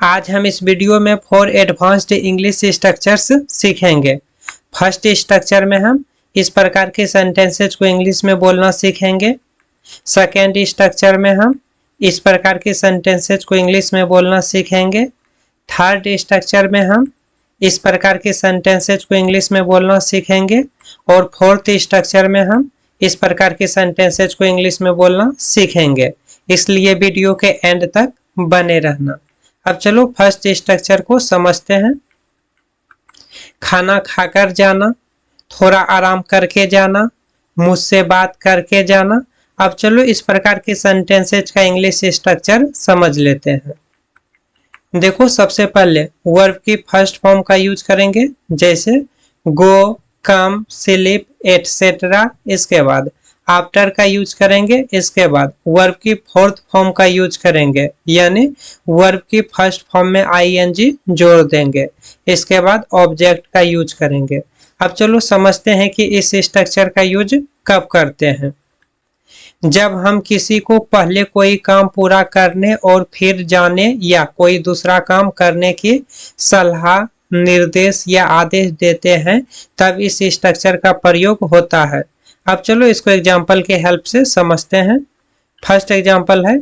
आज हम इस वीडियो में 4 एडवांस्ड इंग्लिश स्ट्रक्चर्स सीखेंगे। फर्स्ट स्ट्रक्चर में हम इस प्रकार के सेंटेंसेस को इंग्लिश में बोलना सीखेंगे। सेकेंड स्ट्रक्चर में हम इस प्रकार के सेंटेंसेस को इंग्लिश में बोलना सीखेंगे। थर्ड स्ट्रक्चर में हम इस प्रकार के सेंटेंसेस को इंग्लिश में बोलना सीखेंगे। और फोर्थ स्ट्रक्चर में हम इस प्रकार के सेंटेंसेस को इंग्लिश में बोलना सीखेंगे। इसलिए वीडियो के एंड तक बने रहना। अब चलो फर्स्ट स्ट्रक्चर को समझते हैं। खाना खाकर जाना, थोड़ा आराम करके जाना, मुझसे बात करके जाना। अब चलो इस प्रकार के सेंटेंसेस का इंग्लिश स्ट्रक्चर समझ लेते हैं। देखो, सबसे पहले वर्ब की फर्स्ट फॉर्म का यूज करेंगे, जैसे गो, कम, स्लीप एटसेट्रा। इसके बाद आफ्टर का यूज करेंगे। इसके बाद वर्ब की फोर्थ फॉर्म का यूज करेंगे, यानी वर्ब की फर्स्ट फॉर्म में आईएनजी जोड़ देंगे। इसके बाद ऑब्जेक्ट का यूज करेंगे। अब चलो समझते हैं कि इस स्ट्रक्चर का यूज कब करते हैं। जब हम किसी को पहले कोई काम पूरा करने और फिर जाने या कोई दूसरा काम करने की सलाह, निर्देश या आदेश देते हैं, तब इस स्ट्रक्चर का प्रयोग होता है। अब चलो इसको एग्जाम्पल के हेल्प से समझते हैं। फर्स्ट एग्जाम्पल है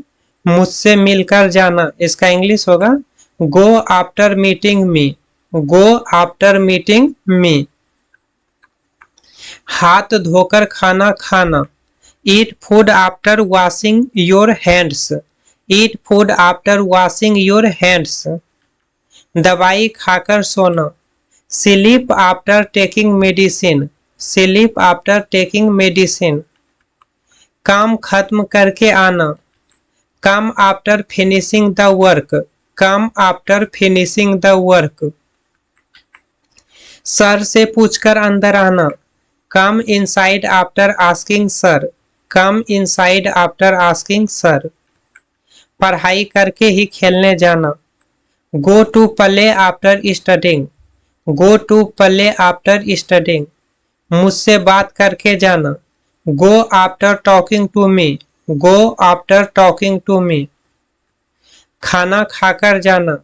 मुझसे मिलकर जाना। इसका इंग्लिश होगा गो आफ्टर मीटिंग मी। गो आफ्टर मीटिंग मी। हाथ धोकर खाना खाना। Eat food after washing your hands. Eat food after washing your hands. दवाई खाकर सोना। Sleep after taking medicine. Sleep after taking medicine. काम खत्म करके आना। Come after finishing the work. Come after finishing the work. Sir से पूछकर अंदर आना। Come inside after asking sir. Come inside after asking sir. पढ़ाई करके ही खेलने जाना। Go to play after studying. Go to play after studying. मुझसे बात करके जाना। Go after talking to me. Go after talking to me. खाना खाकर जाना।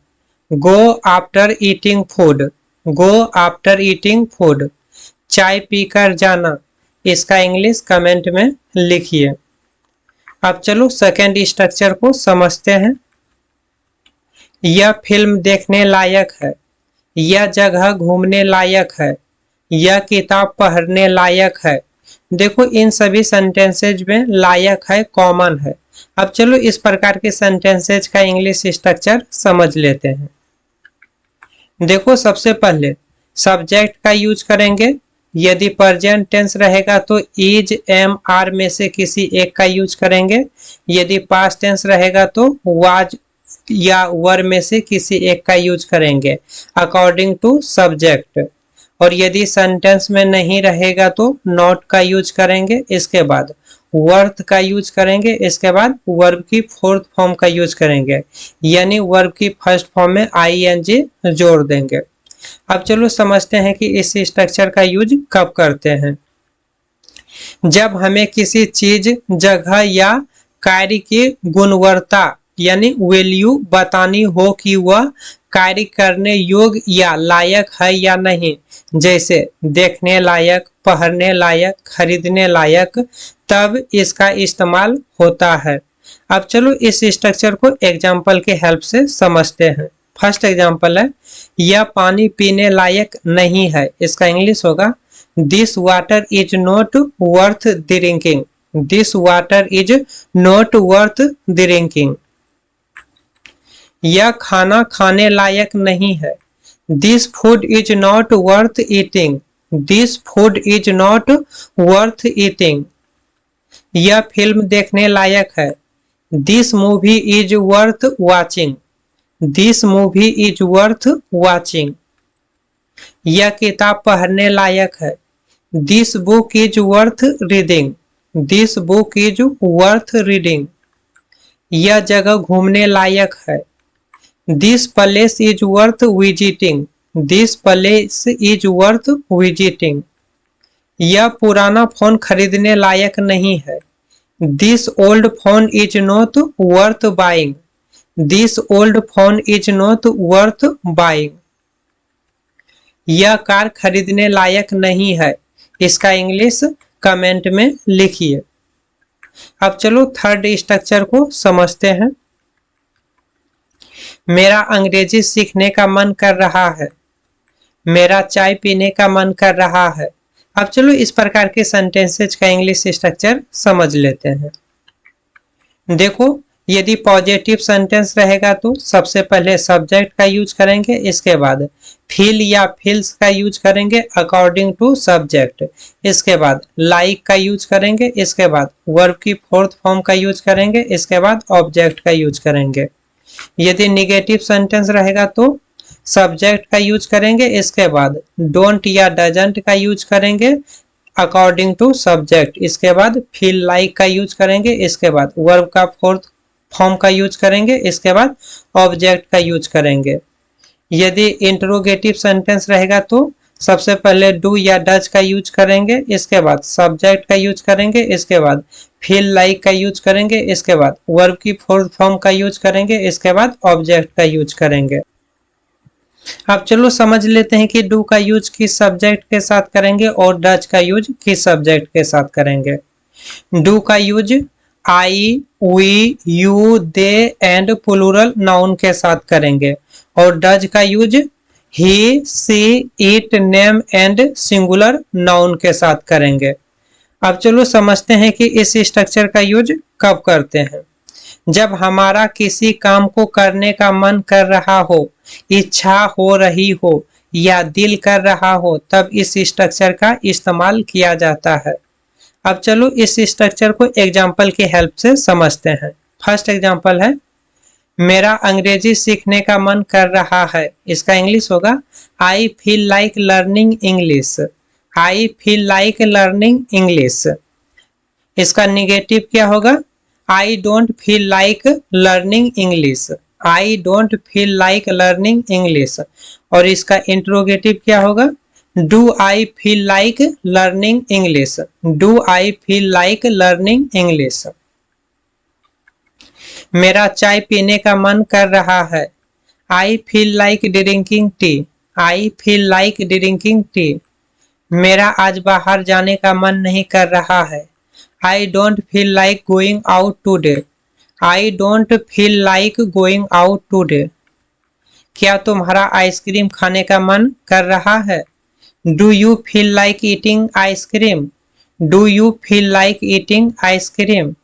Go after eating food. Go after eating food. चाय पीकर जाना। इसका इंग्लिश कमेंट में लिखिए। अब चलो सेकेंड स्ट्रक्चर को समझते हैं। यह फिल्म देखने लायक है। यह जगह घूमने लायक है। यह किताब पढ़ने लायक है। देखो, इन सभी सेंटेंसेज में लायक है कॉमन है। अब चलो इस प्रकार के सेंटेंसेज का इंग्लिश स्ट्रक्चर समझ लेते हैं। देखो, सबसे पहले सब्जेक्ट का यूज करेंगे। यदि प्रेजेंट टेंस रहेगा तो इज, एम, आर में से किसी एक का यूज करेंगे। यदि पास्ट टेंस रहेगा तो वाज या वर में से किसी एक का यूज करेंगे अकॉर्डिंग टू सब्जेक्ट। और यदि सेंटेंस में नहीं रहेगा तो नॉट का यूज करेंगे। इसके बाद वर्थ का यूज करेंगे। इसके बाद वर्ब की फोर्थ फॉर्म का यूज करेंगे, यानी वर्ब की फर्स्ट फॉर्म में आईएनजी जोड़ देंगे। अब चलो समझते हैं कि इस स्ट्रक्चर का यूज कब करते हैं। जब हमें किसी चीज, जगह या कार्य की गुणवत्ता यानी वैल्यू बतानी हो कि वह कार्य करने योग्य या लायक है या नहीं, जैसे देखने लायक, पढ़ने लायक, खरीदने लायक, तब इसका इस्तेमाल होता है। अब चलो इस स्ट्रक्चर को एग्जाम्पल के हेल्प से समझते हैं। फर्स्ट एग्जाम्पल है यह पानी पीने लायक नहीं है। इसका इंग्लिश होगा this water is not worth drinking. This water is not worth drinking. यह खाना खाने लायक नहीं है। This food is not worth eating. This food is not worth eating. यह फिल्म देखने लायक है। This movie is worth watching. This movie is worth watching. यह किताब पढ़ने लायक है। This book is worth reading. This book is worth reading. यह जगह घूमने लायक है। This place is worth visiting. This place is worth visiting. यह पुराना फोन खरीदने लायक नहीं है। This old phone is not worth buying. This old phone is not worth buying. यह कार खरीदने लायक नहीं है। इसका इंग्लिश कमेंट में लिखिए। अब चलो थर्ड स्ट्रक्चर को समझते हैं। मेरा अंग्रेजी सीखने का मन कर रहा है। मेरा चाय पीने का मन कर रहा है। अब चलो इस प्रकार के सेंटेंसेज का इंग्लिश स्ट्रक्चर समझ लेते हैं। देखो, यदि पॉजिटिव सेंटेंस रहेगा तो सबसे पहले सब्जेक्ट का यूज करेंगे, इसके बाद फील या फील्स का यूज करेंगे अकॉर्डिंग टू सब्जेक्ट, इसके बाद लाइक का यूज करेंगे, इसके बाद वर्ब की फोर्थ फॉर्म का यूज करेंगे, इसके बाद ऑब्जेक्ट का यूज करेंगे। यदि निगेटिव सेंटेंस रहेगा तो सब्जेक्ट का यूज करेंगे, इसके बाद डोंट या डजंट का यूज करेंगे अकॉर्डिंग टू सब्जेक्ट, इसके बाद फील लाइक का यूज करेंगे, इसके बाद वर्ब का फोर्थ फॉर्म का यूज करेंगे, इसके बाद ऑब्जेक्ट का यूज करेंगे। यदि इंट्रोगेटिव सेंटेंस रहेगा तो सबसे पहले डू या डज का यूज करेंगे, इसके बाद सब्जेक्ट का यूज करेंगे, इसके बाद फील लाइक का यूज करेंगे, इसके बाद वर्ब की फोर्थ फॉर्म का यूज करेंगे, इसके बाद ऑब्जेक्ट का यूज करेंगे। अब चलो समझ लेते हैं कि डू का यूज किस सब्जेक्ट के साथ करेंगे और डज का यूज किस सब्जेक्ट के साथ करेंगे। डू का use I, we, you, they and plural noun के साथ करेंगे और डज का use he, she, it, name and singular noun के साथ करेंगे। अब चलो समझते हैं कि इस स्ट्रक्चर का यूज कब करते हैं। जब हमारा किसी काम को करने का मन कर रहा हो, इच्छा हो रही हो या दिल कर रहा हो, तब इस स्ट्रक्चर का इस्तेमाल किया जाता है। अब चलो इस स्ट्रक्चर को एग्जाम्पल की हेल्प से समझते हैं। फर्स्ट एग्जाम्पल है, मेरा अंग्रेजी सीखने का मन कर रहा है। इसका इंग्लिश होगा I feel like learning English. I feel like learning English. इसका निगेटिव क्या होगा, I don't feel like learning English. I don't feel like learning English. और इसका इंट्रोगेटिव क्या होगा, do I feel like learning English. Do I feel like learning English. मेरा चाय पीने का मन कर रहा है। I feel like drinking tea. I feel like drinking tea. मेरा आज बाहर जाने का मन नहीं कर रहा है। I don't feel like going out today. I don't feel like going out today. क्या तुम्हारा आइसक्रीम खाने का मन कर रहा है। Do you feel like eating ice cream. Do you feel like eating ice cream.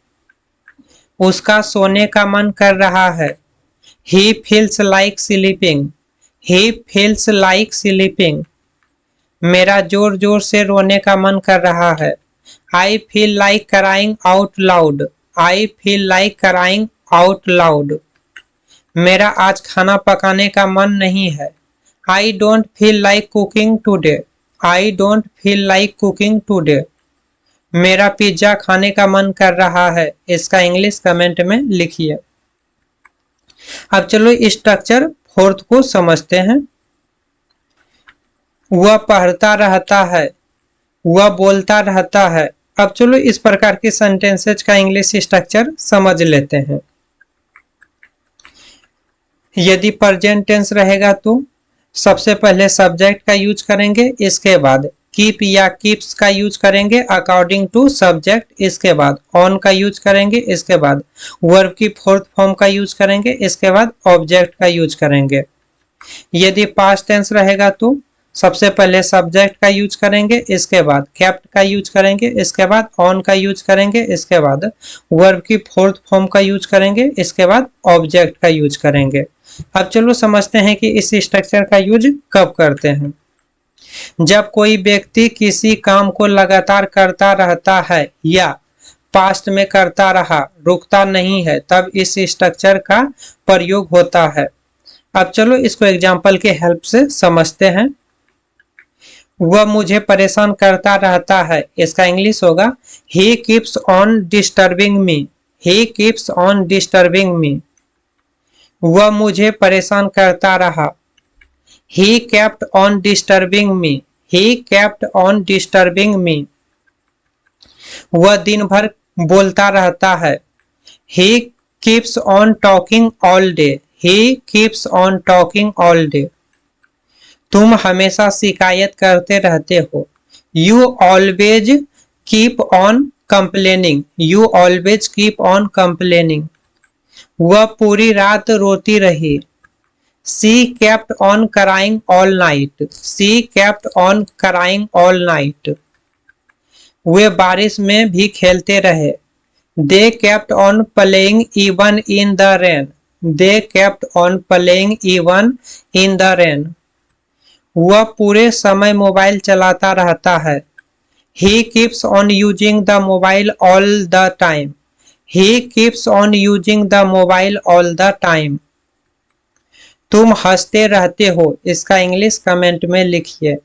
उसका सोने का मन कर रहा है। He feels like sleeping. He feels like sleeping. मेरा जोर जोर से रोने का मन कर रहा है। I feel like crying out loud. I feel like crying out loud. मेरा आज खाना पकाने का मन नहीं है। I don't feel like cooking today. I don't feel like cooking today. मेरा पिज्जा खाने का मन कर रहा है। इसका इंग्लिश कमेंट में लिखिए। अब चलो स्ट्रक्चर फोर्थ को समझते हैं। वह पढ़ता रहता है। वह बोलता रहता है। अब चलो इस प्रकार के सेंटेंसेज का इंग्लिश स्ट्रक्चर समझ लेते हैं। यदि प्रेजेंट टेंस रहेगा तो सबसे पहले सब्जेक्ट का यूज करेंगे, इसके बाद कीप या कीप्स का यूज करेंगे अकॉर्डिंग टू सब्जेक्ट, इसके बाद ऑन का यूज करेंगे, इसके बाद वर्ब की फोर्थ फॉर्म का यूज करेंगे, इसके बाद ऑब्जेक्ट का यूज करेंगे। यदि पास्ट टेंस रहेगा तो सबसे पहले सब्जेक्ट का यूज करेंगे, इसके बाद केप्ट का यूज करेंगे, इसके बाद ऑन का यूज करेंगे, इसके बाद वर्ब की फोर्थ फॉर्म का यूज करेंगे, इसके बाद ऑब्जेक्ट का यूज करेंगे। अब चलो समझते हैं कि इस स्ट्रक्चर का यूज कब करते हैं। जब कोई व्यक्ति किसी काम को लगातार करता रहता है या पास्ट में करता रहा, रुकता नहीं है, तब इस स्ट्रक्चर का प्रयोग होता है। अब चलो इसको एग्जाम्पल के हेल्प से समझते हैं। वह मुझे परेशान करता रहता है। इसका इंग्लिश होगा he keeps on disturbing me. He keeps on disturbing me. वह मुझे परेशान करता रहा। He kept on disturbing me. He kept on disturbing me. वह दिन भर बोलता रहता है। ही keeps on talking all day. He keeps on talking all day. तुम हमेशा शिकायत करते रहते हो. You always keep on complaining. You always keep on complaining. वह पूरी रात रोती रही. She kept on crying all night. She kept on crying all night. वे बारिश में भी खेलते रहे. They kept on playing even in the rain. They kept on playing even in the rain. वह पूरे समय मोबाइल चलाता रहता है. He keeps on using the mobile all the time. He keeps on using the mobile all the time. तुम हंसते रहते हो. इसका इंग्लिश कमेंट में लिखिए.